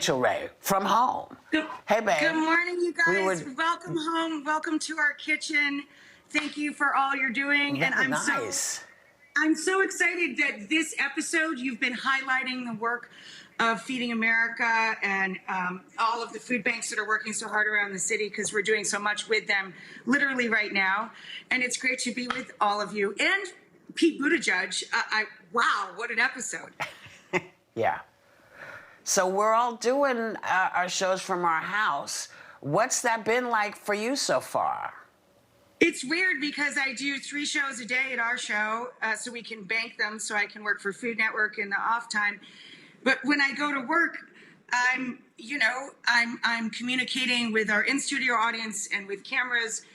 Rachael Ray from home. Hey, babe. Good morning, you guys. Welcome home. Welcome to our kitchen. Thank you for all you're doing. And I'm so excited that this episode you've been highlighting the work of Feeding America and all of the food banks that are working so hard around the city, because we're doing so much with them literally right now. And it's great to be with all of you. And Pete Buttigieg. Wow, what an episode. Yeah. So we're all doing our shows from our house. What's that been like for you so far? It's weird because I do 3 shows a day at our show, so we can bank them so I can work for Food Network in the off time. But when I go to work, I'm communicating with our in-studio audience and with cameras.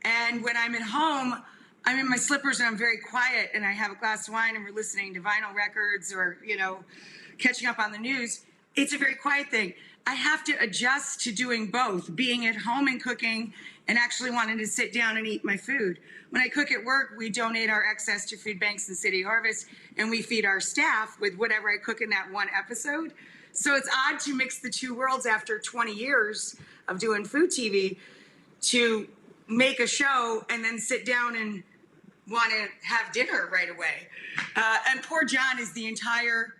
And when I'm at home, I'm in my slippers and I'm very quiet and I have a glass of wine and we're listening to vinyl records or, catching up on the news. It's a very quiet thing. I have to adjust to doing both, being at home and cooking and actually wanting to sit down and eat my food. When I cook at work, we donate our excess to food banks and City Harvest, and we feed our staff with whatever I cook in that one episode. So it's odd to mix the two worlds after 20 years of doing food TV, to make a show and then sit down and want to have dinner right away. And poor John is the entire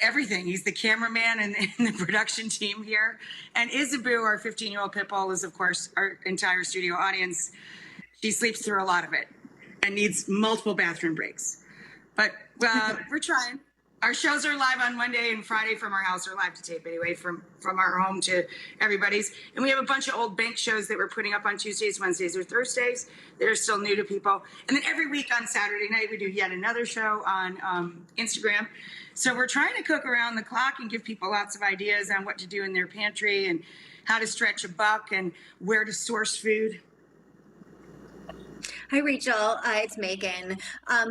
everything. He's the cameraman and the production team here. And Isabu, our 15-year-old pit bull, is, of course, our entire studio audience. She sleeps through a lot of it and needs multiple bathroom breaks. But we're trying. Our shows are live on Monday and Friday from our house, or live to tape anyway, from our home to everybody's. And we have a bunch of old bank shows that we're putting up on Tuesdays, Wednesdays, or Thursdays that are still new to people. And then every week on Saturday night, we do yet another show on Instagram. So we're trying to cook around the clock and give people lots of ideas on what to do in their pantry and how to stretch a buck and where to source food. Hi, Rachel. It's Megan.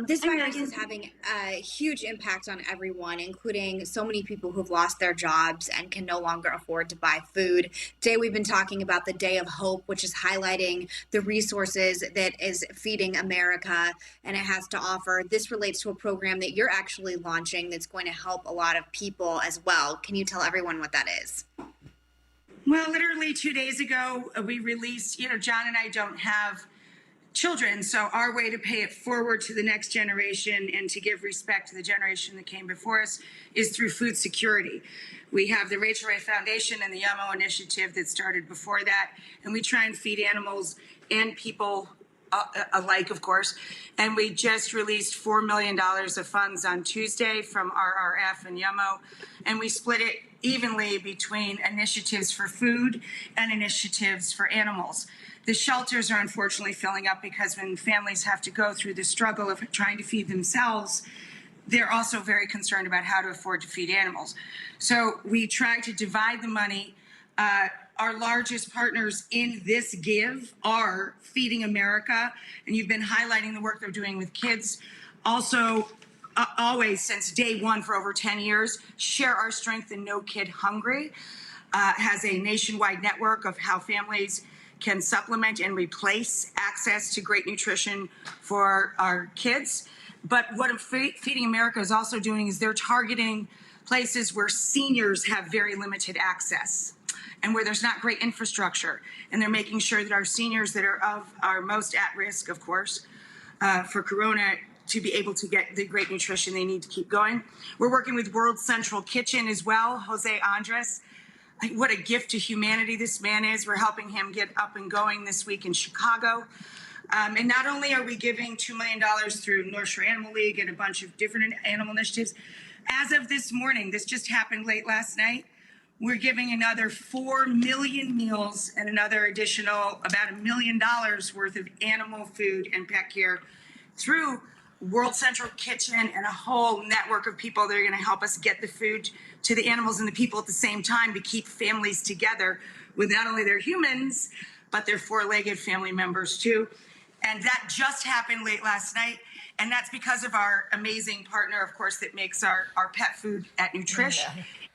This virus is having a huge impact on everyone, including so many people who've lost their jobs and can no longer afford to buy food. Today, we've been talking about the Day of Hope, which is highlighting the resources that is Feeding America and it has to offer. This relates to a program that you're actually launching that's going to help a lot of people as well. Can you tell everyone what that is? Well, literally 2 days ago, we released, John and I don't have children, so our way to pay it forward to the next generation and to give respect to the generation that came before us is through food security. We have the Rachael Ray Foundation and the Yummo initiative that started before that, and we try and feed animals and people alike, of course. And we just released $4 million of funds on Tuesday from RRF and Yummo, and we split it evenly between initiatives for food and initiatives for animals. The shelters are unfortunately filling up because when families have to go through the struggle of trying to feed themselves, they're also very concerned about how to afford to feed animals. So we try to divide the money. Our largest partners in this give are Feeding America, and you've been highlighting the work they're doing with kids. Also, always since day one for over 10 years, Share Our Strength and No Kid Hungry has a nationwide network of how families can supplement and replace access to great nutrition for our kids. But what Feeding America is also doing is they're targeting places where seniors have very limited access and where there's not great infrastructure. And they're making sure that our seniors that are most at risk, of course, for corona, to be able to get the great nutrition they need to keep going. We're working with World Central Kitchen as well, Jose Andres. What a gift to humanity this man is. We're helping him get up and going this week in Chicago. And not only are we giving $2 million through North Shore Animal League and a bunch of different animal initiatives, as of this morning, this just happened late last night, we're giving another 4 million meals and another additional about $1 million worth of animal food and pet care through World Central Kitchen and a whole network of people that are going to help us get the food to the animals and the people at the same time to keep families together with not only their humans, but their 4-legged family members too. And that just happened late last night. And that's because of our amazing partner, of course, that makes our pet food at Nutrish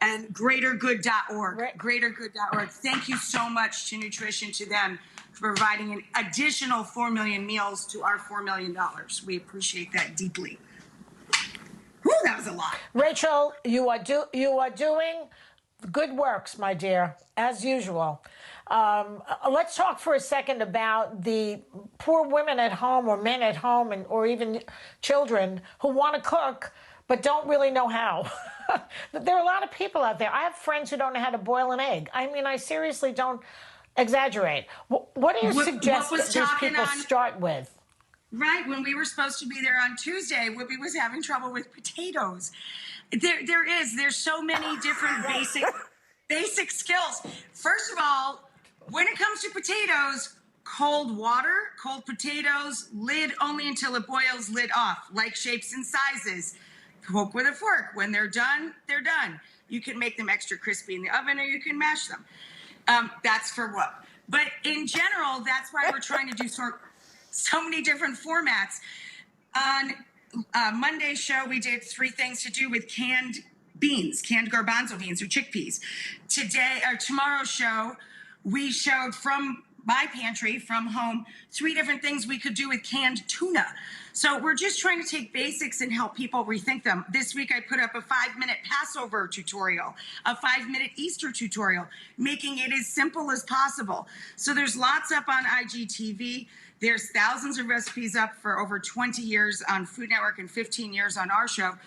and greatergood.org. Right. Greatergood.org. Thank you so much to Nutrition, to them, for providing an additional 4 million meals to our $4 million. We appreciate that deeply. Woo! that was a lot. Rachel, you are doing good works, my dear, as usual. Let's talk for a second about the poor women at home or men at home or even children who want to cook but don't really know how. There are a lot of people out there. I have friends who don't know how to boil an egg. I mean, I seriously don't exaggerate. What do you suggest that these people start with? Right, when we were supposed to be there on Tuesday, Whoopi was having trouble with potatoes. There's so many different basic skills. First of all, when it comes to potatoes, cold water, cold potatoes, lid only until it boils, lid off, like shapes and sizes. Cook with a fork. When they're done, they're done. You can make them extra crispy in the oven or you can mash them. That's for what? But in general, that's why we're trying to do so many different formats. On Monday's show, we did 3 things to do with canned beans, canned garbanzo beans or chickpeas. Tomorrow's show, we showed from my pantry, from home, 3 different things we could do with canned tuna. So we're just trying to take basics and help people rethink them. This week I put up a 5-minute Passover tutorial, a 5-minute Easter tutorial, making it as simple as possible. So there's lots up on IGTV. There's thousands of recipes up for over 20 years on Food Network and 15 years on our show.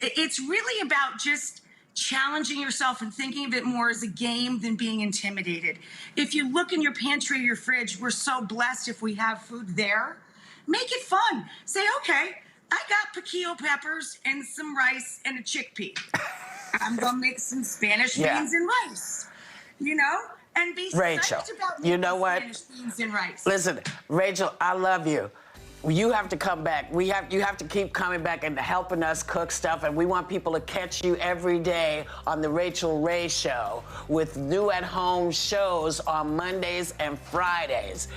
It's really about just challenging yourself and thinking of it more as a game than being intimidated. If you look in your pantry or your fridge, we're so blessed if we have food there. Make it fun. Say, okay, I got piquillo peppers and some rice and a chickpea. I'm going to make some Spanish beans and rice, and be Rachel, psyched about you know what? Spanish beans and rice. Listen, Rachel, I love you. You have to come back. You have to keep coming back and helping us cook stuff, and we want people to catch you every day on the Rachael Ray Show with new at-home shows on Mondays and Fridays.